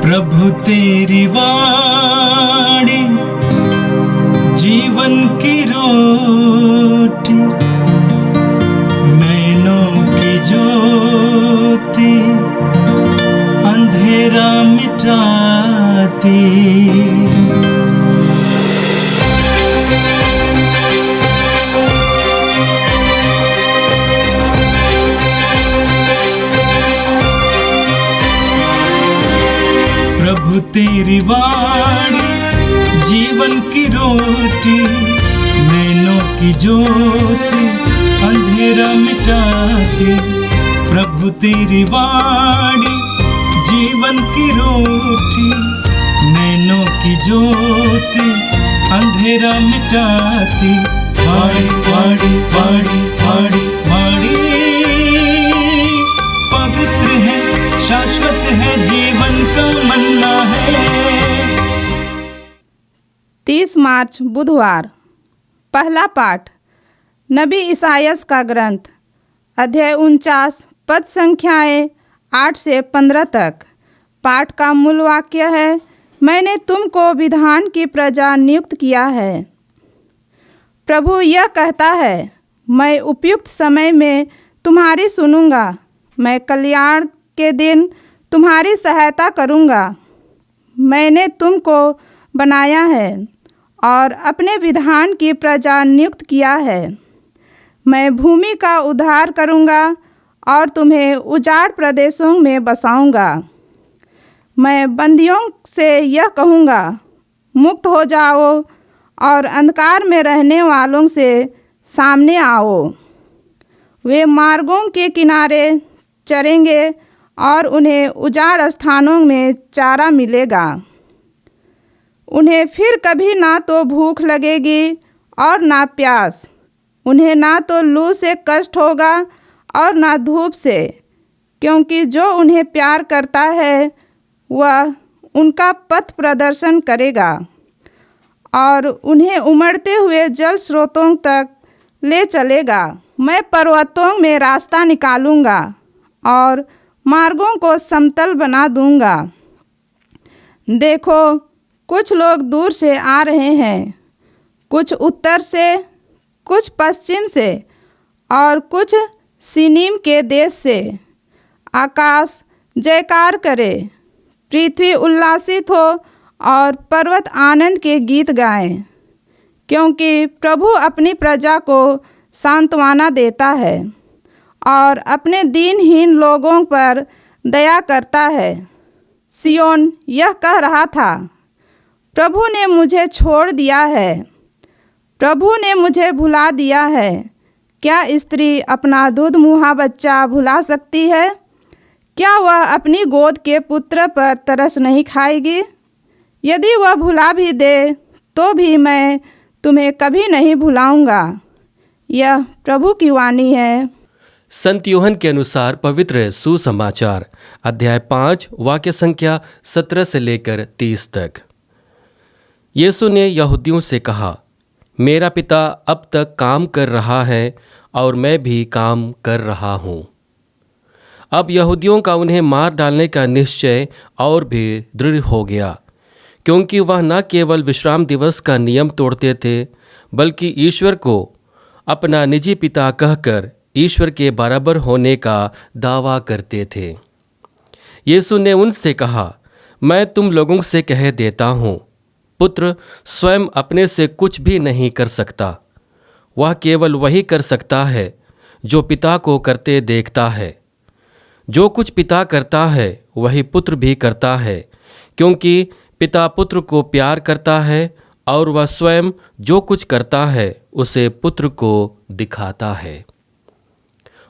प्रभु तेरी वाणी जीवन की रोटी, नैनों की ज्योति अंधेरा मिटाती। प्रभु तेरी वाणी जीवन की रोटी, नैनों की ज्योति अंधेरा मिटाती। प्रभु तेरी वाणी जीवन की रोटी, नैनों की ज्योति अंधेरा मिटाती। वाणी वाणी वाणी वाणी वाणी पवित्र है, शाश्वत है, जीवन का मन्ना है। 30 मार्च बुधवार। पहला पाठ नबी इसायास का ग्रंथ, अध्याय 49, पद संख्याएं 8 से 15 तक। पाठ का मूल वाक्य है, मैंने तुमको विधान की प्रजा नियुक्त किया है। प्रभु यह कहता है, मैं उपयुक्त समय में तुम्हारी सुनूंगा, मैं कल्याण के दिन तुम्हारी सहायता करूंगा। मैंने तुमको बनाया है और अपने विधान की प्रजा नियुक्त किया है। मैं भूमि का उद्धार करूंगा और तुम्हें उजाड़ प्रदेशों में बसाऊंगा। मैं बंदियों से यह कहूँगा, मुक्त हो जाओ, और अंधकार में रहने वालों से सामने आओ। वे मार्गों के किनारे चरेंगे और उन्हें उजाड़ स्थानों में चारा मिलेगा। उन्हें फिर कभी ना तो भूख लगेगी और ना प्यास। उन्हें ना तो लू से कष्ट होगा और ना धूप से, क्योंकि जो उन्हें प्यार करता है वह उनका पथ प्रदर्शन करेगा और उन्हें उमड़ते हुए जल स्रोतों तक ले चलेगा। मैं पर्वतों में रास्ता निकालूंगा और मार्गों को समतल बना दूंगा। देखो, कुछ लोग दूर से आ रहे हैं, कुछ उत्तर से, कुछ पश्चिम से और कुछ सिनीम के देश से। आकाश जयकार करे, पृथ्वी उल्लासित हो और पर्वत आनंद के गीत गाएं, क्योंकि प्रभु अपनी प्रजा को सांत्वना देता है और अपने दीनहीन लोगों पर दया करता है। सियोन यह कह रहा था, प्रभु ने मुझे छोड़ दिया है, प्रभु ने मुझे भुला दिया है। क्या स्त्री अपना दूध मुहा बच्चा भुला सकती है? क्या वह अपनी गोद के पुत्र पर तरस नहीं खाएगी? यदि वह भुला भी दे तो भी मैं तुम्हें कभी नहीं भुलाऊंगा। यह प्रभु की वाणी है। संत यूहन के अनुसार पवित्र सुसमाचार, अध्याय 5, वाक्य संख्या 17 से लेकर 30 तक। यीशु ने यहूदियों से कहा, मेरा पिता अब तक काम कर रहा है और मैं भी काम कर रहा हूँ। अब यहूदियों का उन्हें मार डालने का निश्चय और भी दृढ़ हो गया, क्योंकि वह न केवल विश्राम दिवस का नियम तोड़ते थे, बल्कि ईश्वर को अपना निजी पिता कहकर ईश्वर के बराबर होने का दावा करते थे। यीशु ने उनसे कहा, मैं तुम लोगों से कह देता हूँ, पुत्र स्वयं अपने से कुछ भी नहीं कर सकता। वह केवल वही कर सकता है जो पिता को करते देखता है। जो कुछ पिता करता है वही पुत्र भी करता है, क्योंकि पिता पुत्र को प्यार करता है और वह स्वयं जो कुछ करता है उसे पुत्र को दिखाता है।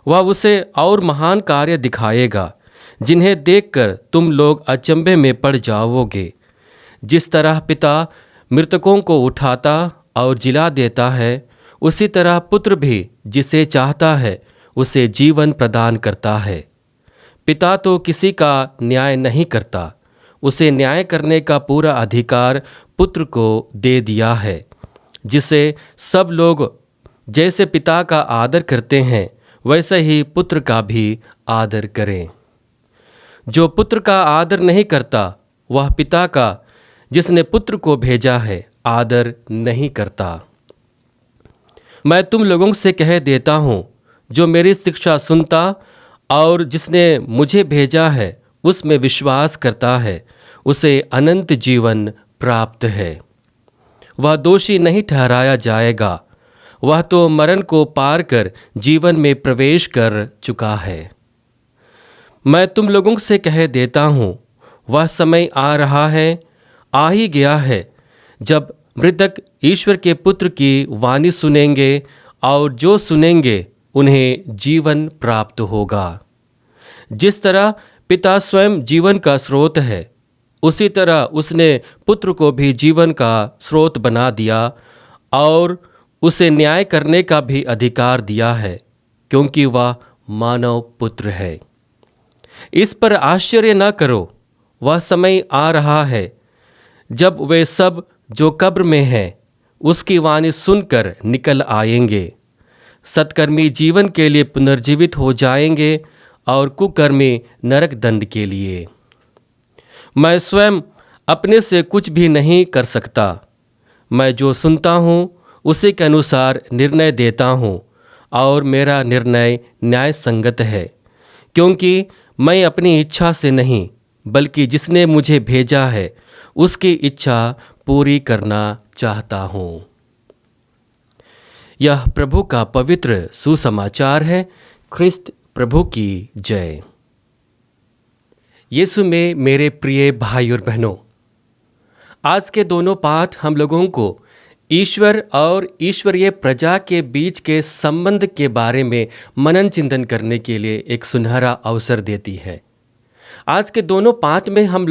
वह उसे और महान कार्य दिखाएगा, जिन्हें देखकर तुम लोग अचंभे में पड़ जाओगे। जिस तरह पिता मृतकों को उठाता और जिला देता है, उसी तरह पुत्र भी जिसे चाहता है उसे जीवन प्रदान करता है। पिता तो किसी का न्याय नहीं करता, उसे न्याय करने का पूरा अधिकार पुत्र को दे दिया है, जिसे सब लोग जैसे पिता का आदर करते हैं वैसे ही पुत्र का भी आदर करें। जो पुत्र का आदर नहीं करता वह पिता का जिसने पुत्र को भेजा है आदर नहीं करता। मैं तुम लोगों से कह देता हूँ, जो मेरी शिक्षा सुनता और जिसने मुझे भेजा है उसमें विश्वास करता है, उसे अनंत जीवन प्राप्त है। वह दोषी नहीं ठहराया जाएगा, वह तो मरण को पार कर जीवन में प्रवेश कर चुका है। मैं तुम लोगों से कह देता हूँ, वह समय आ रहा है, आ ही गया है, जब मृतक ईश्वर के पुत्र की वाणी सुनेंगे, और जो सुनेंगे उन्हें जीवन प्राप्त होगा। जिस तरह पिता स्वयं जीवन का स्रोत है, उसी तरह उसने पुत्र को भी जीवन का स्रोत बना दिया और उसे न्याय करने का भी अधिकार दिया है, क्योंकि वह मानव पुत्र है। इस पर आश्चर्य न करो, वह समय आ रहा है जब वे सब जो कब्र में हैं उसकी वाणी सुनकर निकल आएंगे। सत्कर्मी जीवन के लिए पुनर्जीवित हो जाएंगे और कुकर्मी नरक दंड के लिए। मैं स्वयं अपने से कुछ भी नहीं कर सकता, मैं जो सुनता हूँ उसी के अनुसार निर्णय देता हूँ, और मेरा निर्णय न्याय संगत है, क्योंकि मैं अपनी इच्छा से नहीं बल्कि जिसने मुझे भेजा है उसकी इच्छा पूरी करना चाहता हूँ। यह प्रभु का पवित्र सुसमाचार है। ख्रिस्त प्रभु की जय। यीशु में मेरे प्रिय भाई और बहनों, आज के दोनों पाठ हम लोगों को ईश्वर और ईश्वरीय प्रजा के बीच के संबंध के बारे में मनन चिंतन करने के लिए एक सुनहरा अवसर देती है। आज के दोनों पाठ में हम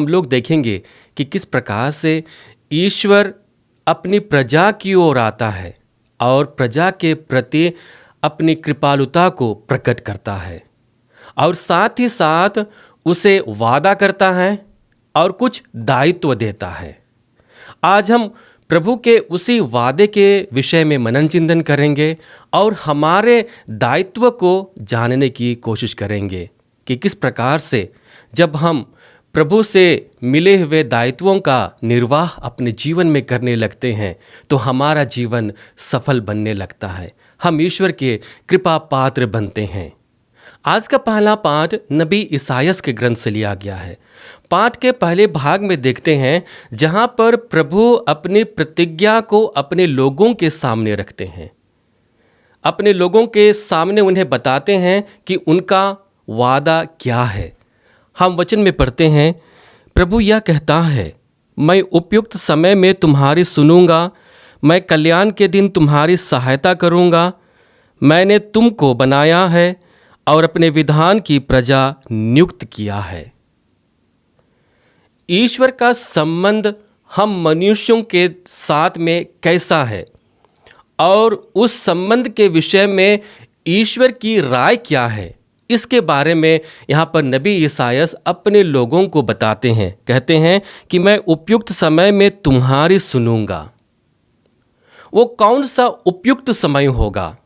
लोग देखेंगे कि किस प्रकार से ईश्वर अपनी प्रजा की ओर आता है और प्रजा के प्रति अपनी कृपालुता को प्रकट करता है, और साथ ही साथ उसे वादा करता है और कुछ दायित्व देता है। आज हम प्रभु के उसी वादे के विषय में मनन चिंतन करेंगे और हमारे दायित्व को जानने की कोशिश करेंगे कि किस प्रकार से जब हम प्रभु से मिले हुए दायित्वों का निर्वाह अपने जीवन में करने लगते हैं तो हमारा जीवन सफल बनने लगता है, हम ईश्वर के कृपा पात्र बनते हैं। आज का पहला पाठ नबी ईसायास के ग्रंथ से लिया गया है। पाठ के पहले भाग में देखते हैं जहां पर प्रभु अपनी प्रतिज्ञा को अपने लोगों के सामने रखते हैं, अपने लोगों के सामने उन्हें बताते हैं कि उनका वादा क्या है। हम वचन में पढ़ते हैं, प्रभु यह कहता है, मैं उपयुक्त समय में तुम्हारी सुनूंगा, मैं कल्याण के दिन तुम्हारी सहायता करूंगा। मैंने तुमको बनाया है और अपने विधान की प्रजा नियुक्त किया है। ईश्वर का संबंध हम मनुष्यों के साथ में कैसा है और उस संबंध के विषय में ईश्वर की राय क्या है, इसके बारे में यहाँ पर नबी ईसायास अपने लोगों को बताते हैं। कहते हैं कि मैं उपयुक्त समय में तुम्हारी सुनूंगा। वो कौन सा उपयुक्त समय होगा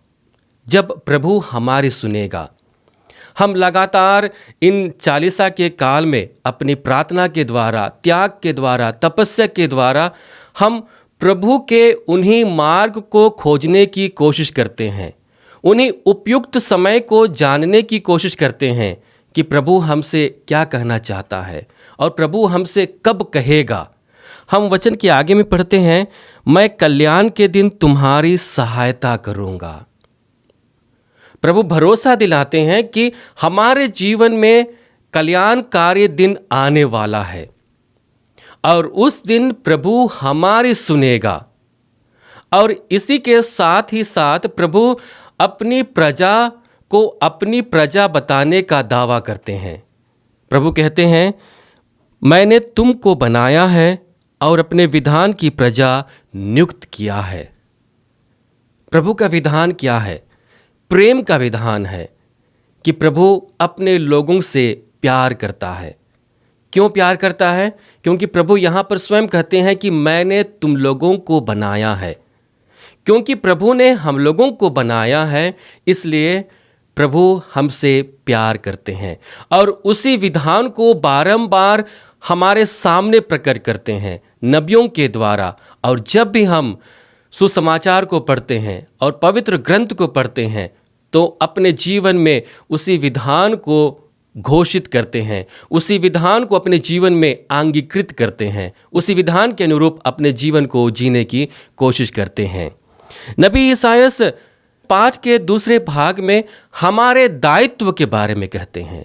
जब प्रभु हमारी सुनेगा? हम लगातार इन चालीसा के काल में अपनी प्रार्थना के द्वारा, त्याग के द्वारा, तपस्या के द्वारा हम प्रभु के उन्हीं मार्ग को खोजने की कोशिश करते हैं, उन्हीं उपयुक्त समय को जानने की कोशिश करते हैं कि प्रभु हमसे क्या कहना चाहता है और प्रभु हमसे कब कहेगा। हम वचन के आगे में पढ़ते हैं, मैं कल्याण के दिन तुम्हारी सहायता करूंगा। प्रभु भरोसा दिलाते हैं कि हमारे जीवन में कल्याणकारी दिन आने वाला है और उस दिन प्रभु हमारी सुनेगा। और इसी के साथ ही साथ प्रभु अपनी प्रजा को अपनी प्रजा बताने का दावा करते हैं। प्रभु कहते हैं, मैंने तुमको बनाया है और अपने विधान की प्रजा नियुक्त किया है। प्रभु का विधान क्या है? प्रेम का विधान है कि प्रभु अपने लोगों से प्यार करता है। क्यों प्यार करता है? क्योंकि प्रभु यहाँ पर स्वयं कहते हैं कि मैंने तुम लोगों को बनाया है। क्योंकि प्रभु ने हम लोगों को बनाया है, इसलिए प्रभु हमसे प्यार करते हैं और उसी विधान को बारंबार हमारे सामने प्रकट करते हैं नबियों के द्वारा। और जब भी हम सुसमाचार को पढ़ते हैं और पवित्र ग्रंथ को पढ़ते हैं तो अपने जीवन में उसी विधान को घोषित करते हैं, उसी विधान को अपने जीवन में अंगीकृत करते हैं, उसी विधान के अनुरूप अपने जीवन को जीने की कोशिश करते हैं। नबी ईसायास पाठ के दूसरे भाग में हमारे दायित्व के बारे में कहते हैं।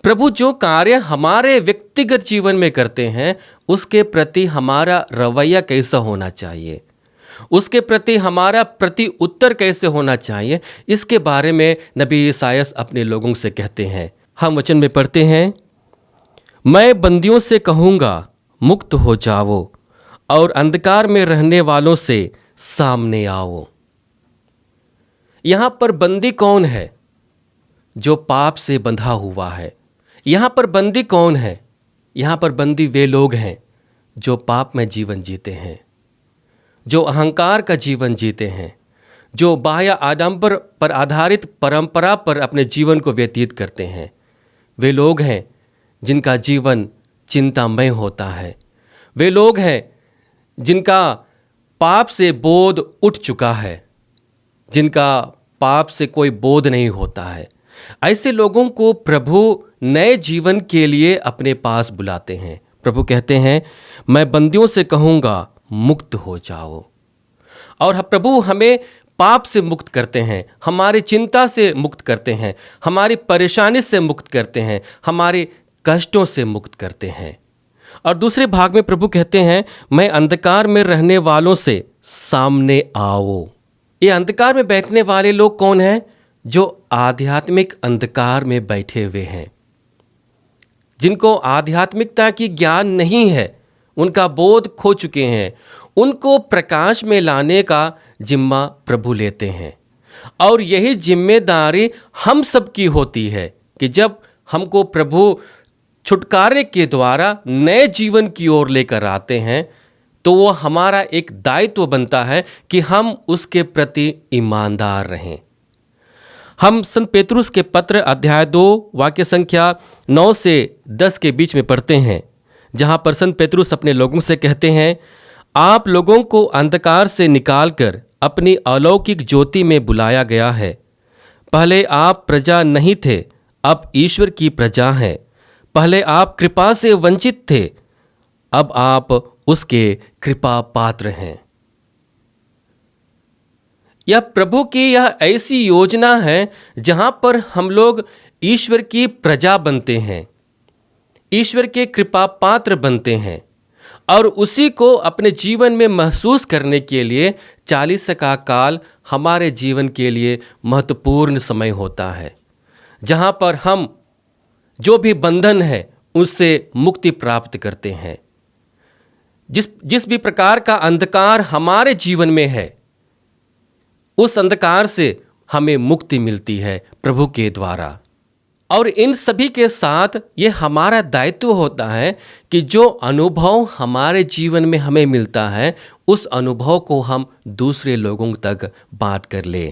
प्रभु जो कार्य हमारे व्यक्तिगत जीवन में करते हैं उसके प्रति हमारा रवैया कैसा होना चाहिए, उसके प्रति हमारा प्रति उत्तर कैसे होना चाहिए, इसके बारे में नबी ईसायास अपने लोगों से कहते हैं। हम वचन में पढ़ते हैं, मैं बंदियों से कहूँगा मुक्त हो जाओ और अंधकार में रहने वालों से सामने आओ। यहाँ पर बंदी कौन है? जो पाप से बंधा हुआ है। यहाँ पर बंदी कौन है? यहाँ पर बंदी वे लोग हैं जो पाप में जीवन जीते हैं, जो अहंकार का जीवन जीते हैं, जो बाह्य आडंबर पर आधारित परंपरा पर अपने जीवन को व्यतीत करते हैं। वे लोग हैं जिनका जीवन चिंतामय होता है। वे लोग हैं जिनका पाप से बोध उठ चुका है, जिनका पाप से कोई बोध नहीं होता है। ऐसे लोगों को प्रभु नए जीवन के लिए अपने पास बुलाते हैं। प्रभु कहते हैं, मैं बंदियों से कहूँगा मुक्त हो जाओ। और प्रभु हमें पाप से मुक्त करते हैं, हमारी चिंता से मुक्त करते हैं, हमारी परेशानी से मुक्त करते हैं, हमारे कष्टों से मुक्त करते हैं। और दूसरे भाग में प्रभु कहते हैं, मैं अंधकार में रहने वालों से सामने आओ। ये अंधकार में बैठने वाले लोग कौन हैं? जो आध्यात्मिक अंधकार में बैठे हुए हैं, जिनको आध्यात्मिकता की ज्ञान नहीं है, उनका बोध खो चुके हैं। उनको प्रकाश में लाने का जिम्मा प्रभु लेते हैं। और यही जिम्मेदारी हम सब की होती है कि जब हमको प्रभु छुटकारे के द्वारा नए जीवन की ओर लेकर आते हैं तो वो हमारा एक दायित्व बनता है कि हम उसके प्रति ईमानदार रहें। हम संत पेतरुस के पत्र अध्याय 2 वाक्य संख्या 9 से 10 के बीच में पढ़ते हैं, जहाँ पर संत पेतरुस अपने लोगों से कहते हैं, आप लोगों को अंधकार से निकालकर अपनी अलौकिक ज्योति में बुलाया गया है। पहले आप प्रजा नहीं थे, अब ईश्वर की प्रजा हैं। पहले आप कृपा से वंचित थे, अब आप उसके कृपा पात्र हैं। यह प्रभु की यह ऐसी योजना है जहां पर हम लोग ईश्वर की प्रजा बनते हैं, ईश्वर के कृपा पात्र बनते हैं और उसी को अपने जीवन में महसूस करने के लिए 40 का काल हमारे जीवन के लिए महत्वपूर्ण समय होता है, जहां पर हम जो भी बंधन है उससे मुक्ति प्राप्त करते हैं। जिस भी प्रकार का अंधकार हमारे जीवन में है उस अंधकार से हमें मुक्ति मिलती है प्रभु के द्वारा। और इन सभी के साथ ये हमारा दायित्व होता है कि जो अनुभव हमारे जीवन में हमें मिलता है उस अनुभव को हम दूसरे लोगों तक बांट कर ले।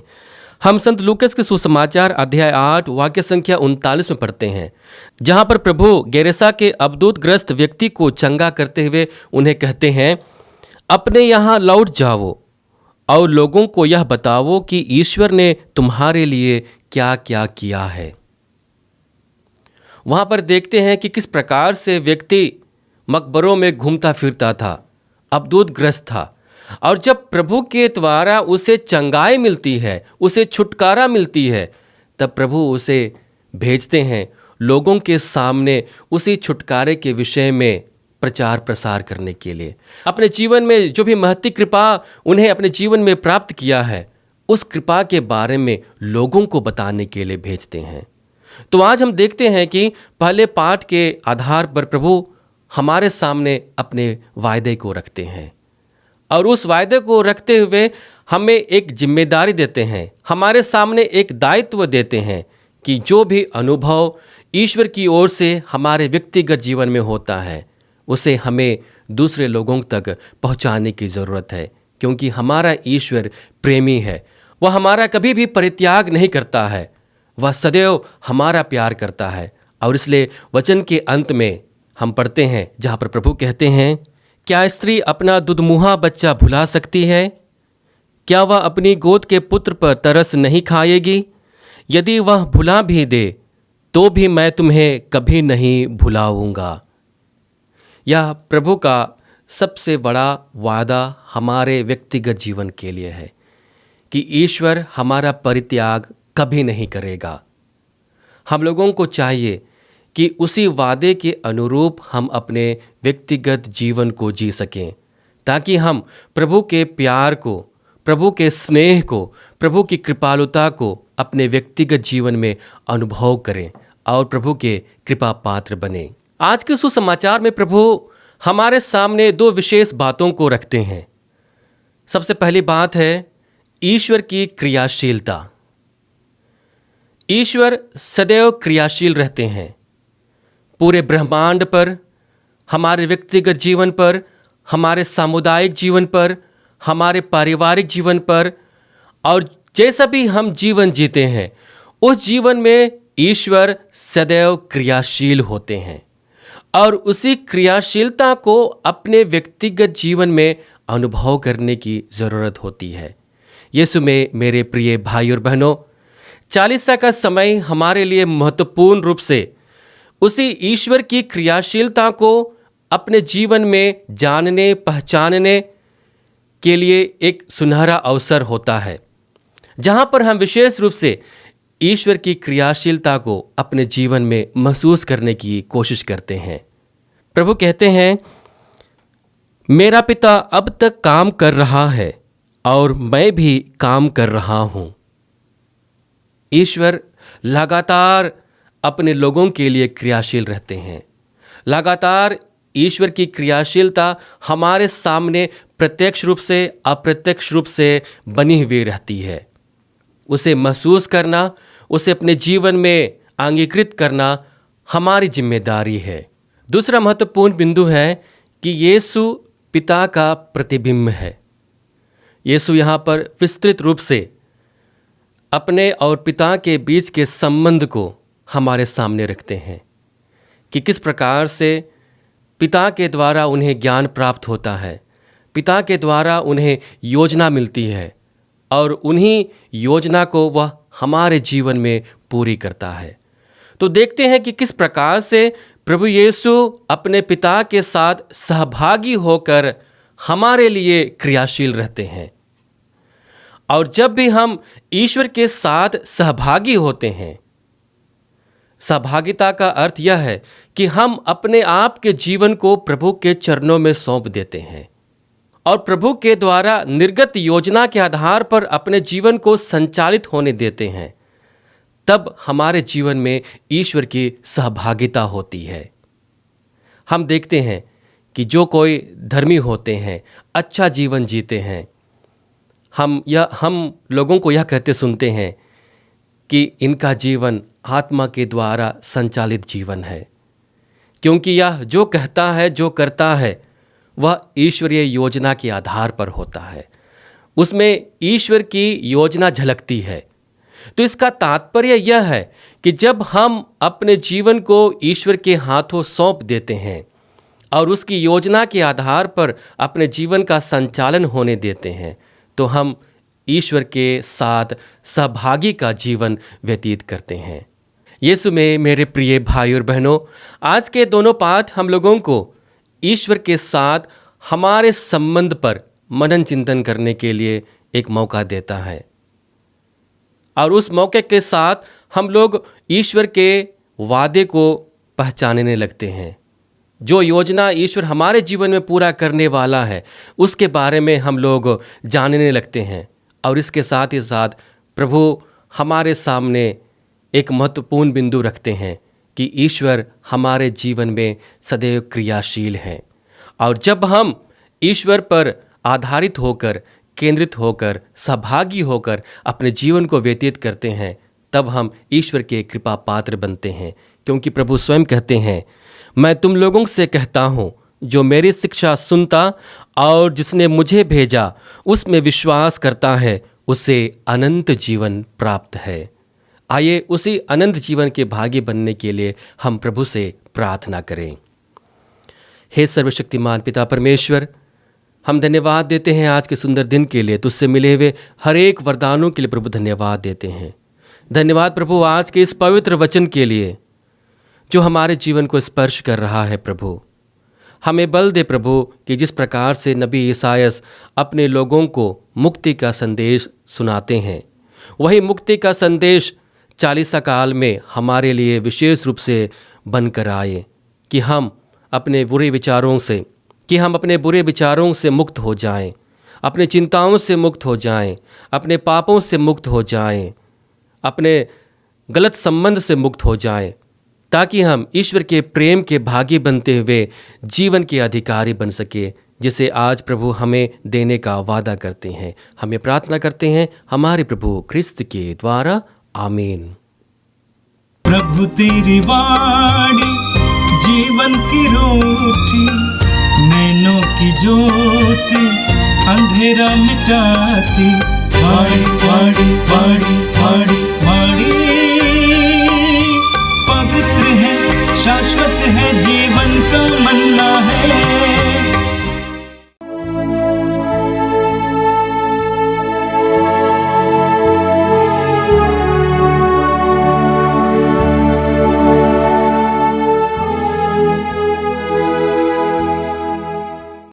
हम संत लूकास के सुसमाचार अध्याय 8 वाक्य संख्या 39 में पढ़ते हैं, जहां पर प्रभु गेरेसा के अबदूत ग्रस्त व्यक्ति को चंगा करते हुए उन्हें कहते हैं, अपने यहाँ लौट जाओ और लोगों को यह बताओ कि ईश्वर ने तुम्हारे लिए क्या क्या किया है। वहां पर देखते हैं कि किस प्रकार से व्यक्ति मकबरों में घूमता फिरता था, अबदूत ग्रस्त था, और जब प्रभु के द्वारा उसे चंगाई मिलती है, उसे छुटकारा मिलती है, तब प्रभु उसे भेजते हैं लोगों के सामने उसी छुटकारे के विषय में प्रचार प्रसार करने के लिए। अपने जीवन में जो भी महती कृपा उन्हें अपने जीवन में प्राप्त किया है उस कृपा के बारे में लोगों को बताने के लिए भेजते हैं। तो आज हम देखते हैं कि पहले पाठ के आधार पर प्रभु हमारे सामने अपने वायदे को रखते हैं और उस वायदे को रखते हुए हमें एक जिम्मेदारी देते हैं, हमारे सामने एक दायित्व देते हैं कि जो भी अनुभव ईश्वर की ओर से हमारे व्यक्तिगत जीवन में होता है उसे हमें दूसरे लोगों तक पहुंचाने की ज़रूरत है, क्योंकि हमारा ईश्वर प्रेमी है। वह हमारा कभी भी परित्याग नहीं करता है, वह सदैव हमारा प्यार करता है। और इसलिए वचन के अंत में हम पढ़ते हैं जहाँ पर प्रभु कहते हैं, क्या स्त्री अपना दुधमुहा बच्चा भुला सकती है? क्या वह अपनी गोद के पुत्र पर तरस नहीं खाएगी? यदि वह भुला भी दे तो भी मैं तुम्हें कभी नहीं भुलाऊंगा। यह प्रभु का सबसे बड़ा वादा हमारे व्यक्तिगत जीवन के लिए है कि ईश्वर हमारा परित्याग कभी नहीं करेगा। हम लोगों को चाहिए कि उसी वादे के अनुरूप हम अपने व्यक्तिगत जीवन को जी सकें, ताकि हम प्रभु के प्यार को, प्रभु के स्नेह को, प्रभु की कृपालुता को अपने व्यक्तिगत जीवन में अनुभव करें और प्रभु के कृपा पात्र बने। आज के सुसमाचार में प्रभु हमारे सामने दो विशेष बातों को रखते हैं। सबसे पहली बात है ईश्वर की क्रियाशीलता। ईश्वर सदैव क्रियाशील रहते हैं। पूरे ब्रह्मांड पर, हमारे व्यक्तिगत जीवन पर, हमारे सामुदायिक जीवन पर, हमारे पारिवारिक जीवन पर, और जैसा भी हम जीवन जीते हैं उस जीवन में ईश्वर सदैव क्रियाशील होते हैं और उसी क्रियाशीलता को अपने व्यक्तिगत जीवन में अनुभव करने की ज़रूरत होती है। यीशु में मेरे प्रिय भाई और बहनों, चालीसा का समय हमारे लिए महत्वपूर्ण रूप से उसी ईश्वर की क्रियाशीलता को अपने जीवन में जानने पहचानने के लिए एक सुनहरा अवसर होता है, जहाँ पर हम विशेष रूप से ईश्वर की क्रियाशीलता को अपने जीवन में महसूस करने की कोशिश करते हैं। प्रभु कहते हैं, मेरा पिता अब तक काम कर रहा है और मैं भी काम कर रहा हूँ। ईश्वर लगातार अपने लोगों के लिए क्रियाशील रहते हैं। लगातार ईश्वर की क्रियाशीलता हमारे सामने प्रत्यक्ष रूप से अप्रत्यक्ष रूप से बनी हुई रहती है। उसे महसूस करना, उसे अपने जीवन में अंगीकृत करना हमारी जिम्मेदारी है। दूसरा महत्वपूर्ण बिंदु है कि यीशु पिता का प्रतिबिंब है। यीशु यहाँ पर विस्तृत रूप से अपने और पिता के बीच के संबंध को हमारे सामने रखते हैं कि किस प्रकार से पिता के द्वारा उन्हें ज्ञान प्राप्त होता है, पिता के द्वारा उन्हें योजना मिलती है और उन्हीं योजना को वह हमारे जीवन में पूरी करता है। तो देखते हैं कि किस प्रकार से प्रभु यीशु अपने पिता के साथ सहभागी होकर हमारे लिए क्रियाशील रहते हैं। और जब भी हम ईश्वर के साथ सहभागी होते हैं, सहभागिता का अर्थ यह है कि हम अपने आप के जीवन को प्रभु के चरणों में सौंप देते हैं और प्रभु के द्वारा निर्गत योजना के आधार पर अपने जीवन को संचालित होने देते हैं। तब हमारे जीवन में ईश्वर की सहभागिता होती है। हम देखते हैं कि जो कोई धर्मी होते हैं, अच्छा जीवन जीते हैं, हम लोगों को यह कहते सुनते हैं कि इनका जीवन आत्मा के द्वारा संचालित जीवन है, क्योंकि यह जो कहता है, जो करता है, वह ईश्वरीय योजना के आधार पर होता है। उसमें ईश्वर की योजना झलकती है। तो इसका तात्पर्य यह है कि जब हम अपने जीवन को ईश्वर के हाथों सौंप देते हैं और उसकी योजना के आधार पर अपने जीवन का संचालन होने देते हैं, तो हम ईश्वर के साथ सहभागी का जीवन व्यतीत करते हैं। यीशु में मेरे प्रिय भाई और बहनों, आज के दोनों पाठ हम लोगों को ईश्वर के साथ हमारे संबंध पर मनन चिंतन करने के लिए एक मौका देता है और उस मौके के साथ हम लोग ईश्वर के वादे को पहचानने लगते हैं। जो योजना ईश्वर हमारे जीवन में पूरा करने वाला है, उसके बारे में हम लोग जानने लगते हैं और इसके साथ ही साथ प्रभु हमारे सामने एक महत्वपूर्ण बिंदु रखते हैं कि ईश्वर हमारे जीवन में सदैव क्रियाशील हैं। और जब हम ईश्वर पर आधारित होकर, केंद्रित होकर, सहभागी होकर अपने जीवन को व्यतीत करते हैं, तब हम ईश्वर के कृपा पात्र बनते हैं। क्योंकि प्रभु स्वयं कहते हैं, मैं तुम लोगों से कहता हूँ, जो मेरी शिक्षा सुनता और जिसने मुझे भेजा उसमें विश्वास करता है, उसे अनंत जीवन प्राप्त है। आइए उसी अनंत जीवन के भागी बनने के लिए हम प्रभु से प्रार्थना करें। हे सर्वशक्तिमान पिता परमेश्वर, हम धन्यवाद देते हैं आज के सुंदर दिन के लिए, तुझसे मिले हुए हर एक वरदानों के लिए प्रभु धन्यवाद देते हैं। धन्यवाद प्रभु आज के इस पवित्र वचन के लिए जो हमारे जीवन को स्पर्श कर रहा है। प्रभु हमें बल दे प्रभु कि जिस प्रकार से नबी ईसायास अपने लोगों को मुक्ति का संदेश सुनाते हैं, वही मुक्ति का संदेश 40 काल में हमारे लिए विशेष रूप से बनकर आए कि हम अपने बुरे विचारों से मुक्त हो जाएं, अपने चिंताओं से मुक्त हो जाएं, अपने पापों से मुक्त हो जाएं, अपने गलत संबंध से मुक्त हो जाएं, ताकि हम ईश्वर के प्रेम के भागी बनते हुए जीवन के अधिकारी बन सके, जिसे आज प्रभु हमें देने का वादा करते हैं। हमें प्रार्थना करते हैं हमारे प्रभु ख्रिस्त के द्वारा, आमीन। प्रभु तेरी वाणी जीवन की रोटी, नैनों की ज्योति अंधेरा मिटाती। वाणी वाणी वाणी वाणी वाणी पवित्र है, शाश्वत है, जीवन का